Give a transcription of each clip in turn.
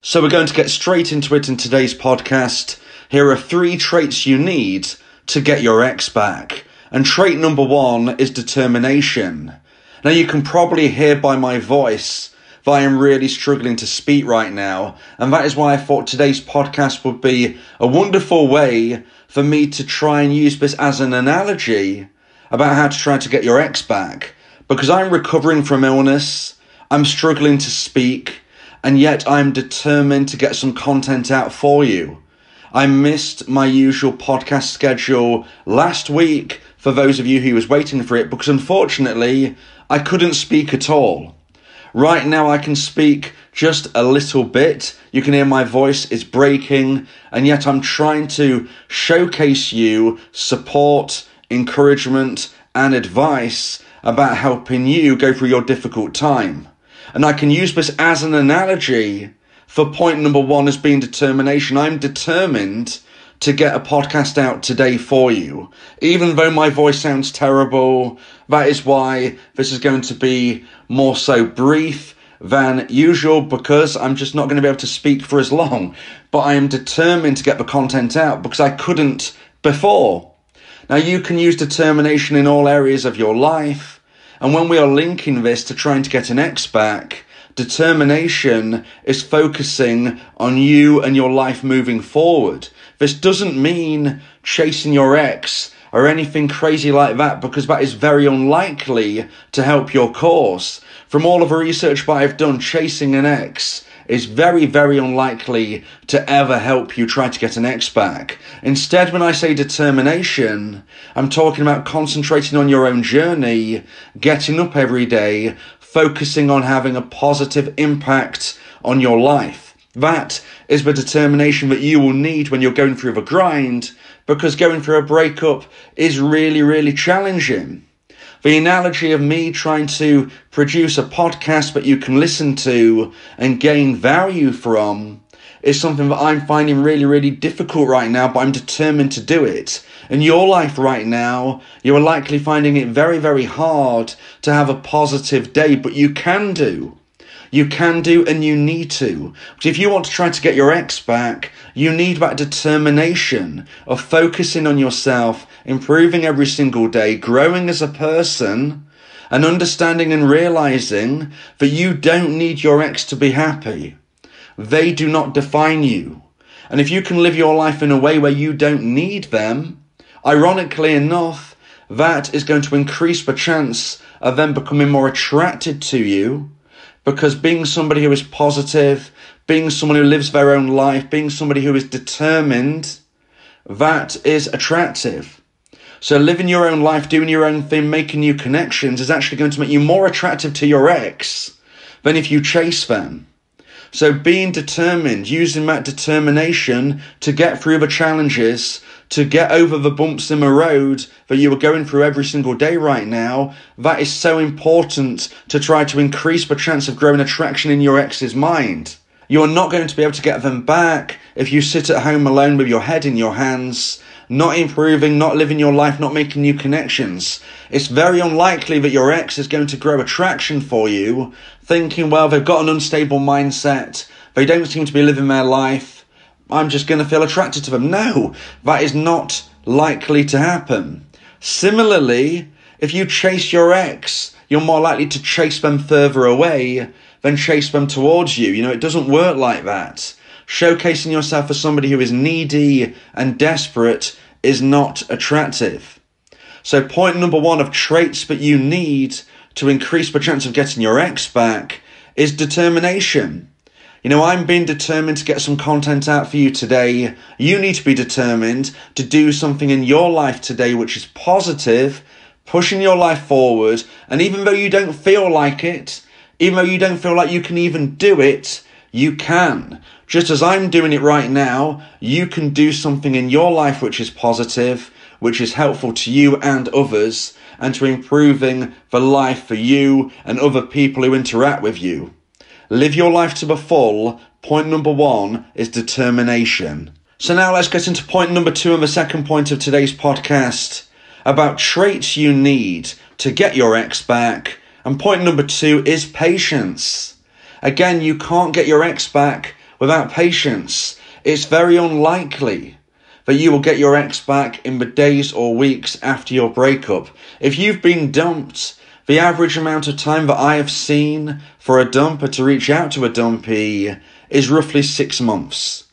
So we're going to get straight into it in today's podcast. Here are 3 traits you need to get your ex back. And trait number 1 is determination. Now you can probably hear by my voice that I am really struggling to speak right now. And that is why I thought today's podcast would be a wonderful way for me to try and use this as an analogy about how to try to get your ex back. Because I'm recovering from illness, I'm struggling to speak, and yet I'm determined to get some content out for you. I missed my usual podcast schedule last week for those of you who was waiting for it because unfortunately I couldn't speak at all. Right now I can speak just a little bit. You can hear my voice is breaking, and yet I'm trying to showcase you support, encouragement and advice about helping you go through your difficult time. And I can use this as an analogy for point number 1 as being determination. I'm determined to get a podcast out today for you. Even though my voice sounds terrible, that is why this is going to be more so brief than usual, because I'm just not going to be able to speak for as long. But I am determined to get the content out because I couldn't before. Now you can use determination in all areas of your life. And when we are linking this to trying to get an ex back, determination is focusing on you and your life moving forward. This doesn't mean chasing your ex or anything crazy like that, because that is very unlikely to help your cause. From all of the research that I've done, chasing an ex is very, very unlikely to ever help you try to get an ex back. Instead, when I say determination, I'm talking about concentrating on your own journey, getting up every day, focusing on having a positive impact on your life. That is the determination that you will need when you're going through the grind, because going through a breakup is really, really challenging. The analogy of me trying to produce a podcast that you can listen to and gain value from is something that I'm finding really, really difficult right now, but I'm determined to do it. In your life right now, you are likely finding it very, very hard to have a positive day, but you can do. You can do and you need to. But if you want to try to get your ex back, you need that determination of focusing on yourself, improving every single day, growing as a person, and understanding and realizing that you don't need your ex to be happy. They do not define you. And if you can live your life in a way where you don't need them, ironically enough, that is going to increase the chance of them becoming more attracted to you. Because being somebody who is positive, being someone who lives their own life, being somebody who is determined, that is attractive. So living your own life, doing your own thing, making new connections is actually going to make you more attractive to your ex than if you chase them. So being determined, using that determination to get through the challenges, to get over the bumps in the road that you are going through every single day right now, that is so important to try to increase the chance of growing attraction in your ex's mind. You are not going to be able to get them back if you sit at home alone with your head in your hands, not improving, not living your life, not making new connections. It's very unlikely that your ex is going to grow attraction for you, thinking, well, they've got an unstable mindset, they don't seem to be living their life, I'm just going to feel attracted to them. No, that is not likely to happen. Similarly, if you chase your ex, you're more likely to chase them further away than chase them towards you. You know, it doesn't work like that. Showcasing yourself as somebody who is needy and desperate is not attractive. So point number 1 of traits that you need to increase the chance of getting your ex back is determination. You know, I'm being determined to get some content out for you today. You need to be determined to do something in your life today which is positive, pushing your life forward. And even though you don't feel like it, even though you don't feel like you can even do it, you can. Just as I'm doing it right now, you can do something in your life which is positive, which is helpful to you and others, and to improving the life for you and other people who interact with you. Live your life to the full. Point number 1 is determination. So now let's get into point number 2 and the second point of today's podcast about traits you need to get your ex back. And point number 2 is patience. Again, you can't get your ex back without patience, it's very unlikely that you will get your ex back in the days or weeks after your breakup. If you've been dumped, the average amount of time that I have seen for a dumper to reach out to a dumpee is roughly 6 months.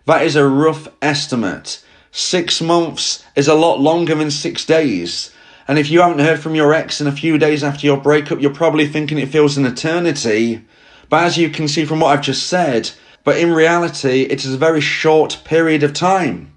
That is a rough estimate. 6 months is a lot longer than 6 days. And if you haven't heard from your ex in a few days after your breakup, you're probably thinking it feels an eternity. But as you can see from what I've just said, but in reality, it is a very short period of time.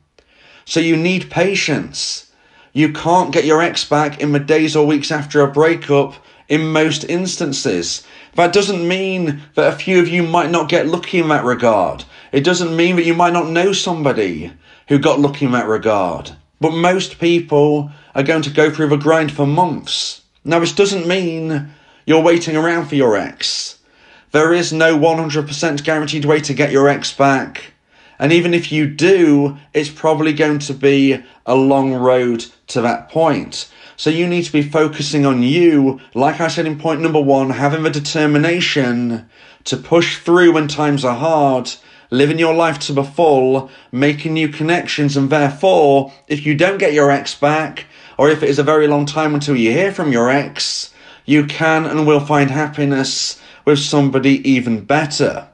So you need patience. You can't get your ex back in the days or weeks after a breakup in most instances. That doesn't mean that a few of you might not get lucky in that regard. It doesn't mean that you might not know somebody who got lucky in that regard. But most people are going to go through the grind for months. Now, this doesn't mean you're waiting around for your ex. There is no 100% guaranteed way to get your ex back. And even if you do, it's probably going to be a long road to that point. So you need to be focusing on you, like I said in point number 1, having the determination to push through when times are hard, living your life to the full, making new connections, and therefore, if you don't get your ex back, or if it is a very long time until you hear from your ex, you can and will find happiness with somebody even better.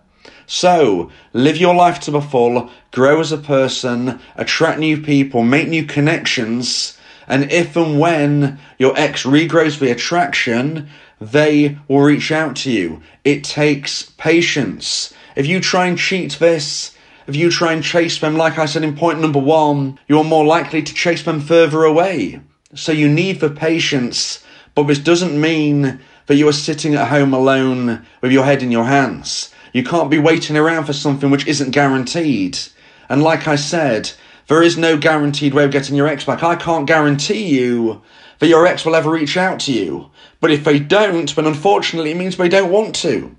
So, live your life to the full, grow as a person, attract new people, make new connections, and if and when your ex regrows the attraction, they will reach out to you. It takes patience. If you try and cheat this, if you try and chase them, like I said in point number 1, you're more likely to chase them further away. So you need the patience, but this doesn't mean that you are sitting at home alone with your head in your hands. You can't be waiting around for something which isn't guaranteed. And like I said, there is no guaranteed way of getting your ex back. I can't guarantee you that your ex will ever reach out to you. But if they don't, then unfortunately it means they don't want to.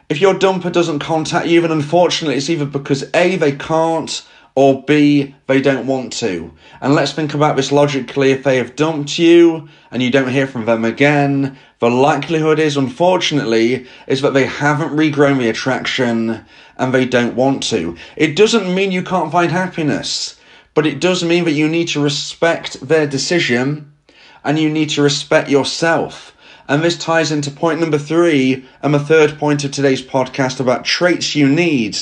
If your dumper doesn't contact you, then unfortunately it's either because A, they can't, or B, they don't want to. And let's think about this logically. If they have dumped you and you don't hear from them again, the likelihood is, unfortunately, is that they haven't regrown the attraction and they don't want to. It doesn't mean you can't find happiness, but it does mean that you need to respect their decision and you need to respect yourself. And this ties into point number 3 and the third point of today's podcast about traits you need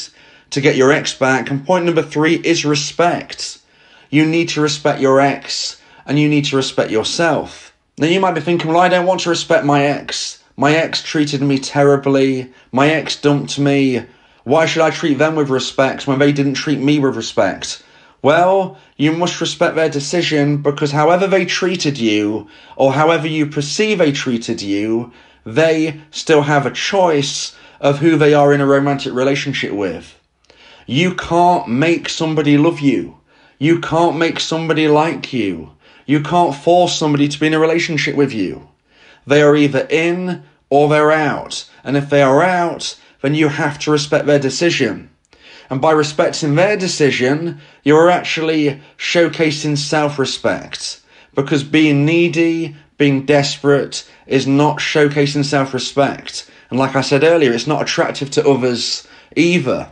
to get your ex back. And point number 3 is respect. You need to respect your ex and you need to respect yourself. Now you might be thinking, well, I don't want to respect my ex. My ex treated me terribly. My ex dumped me. Why should I treat them with respect when they didn't treat me with respect? Well, you must respect their decision, because however they treated you or however you perceive they treated you, they still have a choice of who they are in a romantic relationship with. You can't make somebody love you. You can't make somebody like you. You can't force somebody to be in a relationship with you. They are either in or they're out. And if they are out, then you have to respect their decision. And by respecting their decision, you're actually showcasing self-respect. Because being needy, being desperate, is not showcasing self-respect. And like I said earlier, it's not attractive to others either.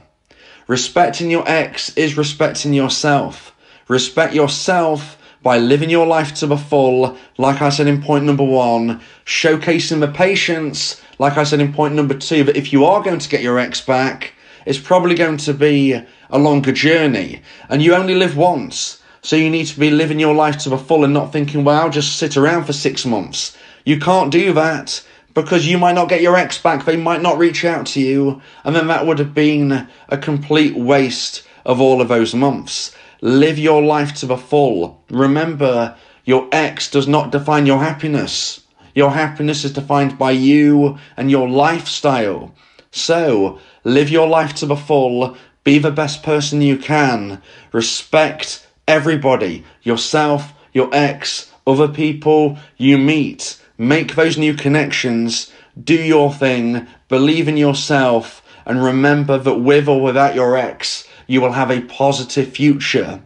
Respecting your ex is respecting yourself. Respect yourself by living your life to the full, like I said in point number 1, showcasing the patience, like I said in point number 2, that if you are going to get your ex back, it's probably going to be a longer journey, and you only live once, so you need to be living your life to the full and not thinking, well, I'll just sit around for 6 months. You can't do that, because you might not get your ex back, they might not reach out to you, and then that would have been a complete waste of all of those months. Live your life to the full. Remember, your ex does not define your happiness. Your happiness is defined by you and your lifestyle. So, live your life to the full. Be the best person you can. Respect everybody. Yourself, your ex, other people you meet. Make those new connections. Do your thing. Believe in yourself. And remember that with or without your ex, you will have a positive future.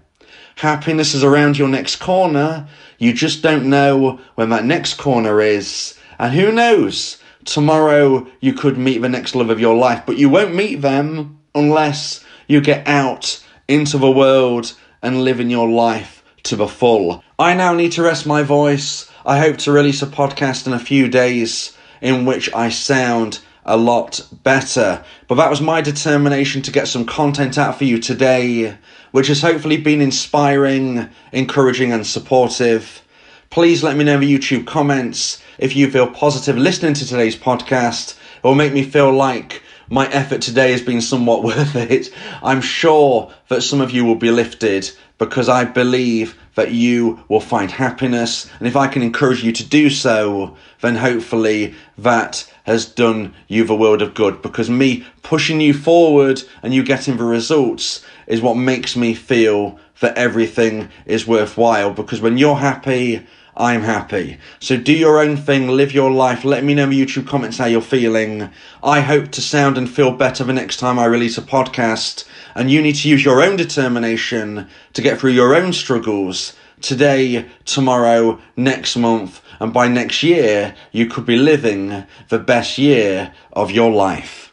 Happiness is around your next corner. You just don't know when that next corner is. And who knows? Tomorrow you could meet the next love of your life, but you won't meet them unless you get out into the world and living your life to the full. I now need to rest my voice. I hope to release a podcast in a few days in which I sound a lot better. But that was my determination to get some content out for you today, which has hopefully been inspiring, encouraging and supportive. Please let me know in the YouTube comments if you feel positive listening to today's podcast. It will make me feel like my effort today has been somewhat worth it. I'm sure that some of you will be lifted because I believe that you will find happiness. And if I can encourage you to do so, then hopefully that has done you the world of good. Because me pushing you forward and you getting the results is what makes me feel that everything is worthwhile. Because when you're happy, I'm happy. So do your own thing, live your life. Let me know in the YouTube comments how you're feeling. I hope to sound and feel better the next time I release a podcast. And you need to use your own determination to get through your own struggles today, tomorrow, next month. And by next year, you could be living the best year of your life.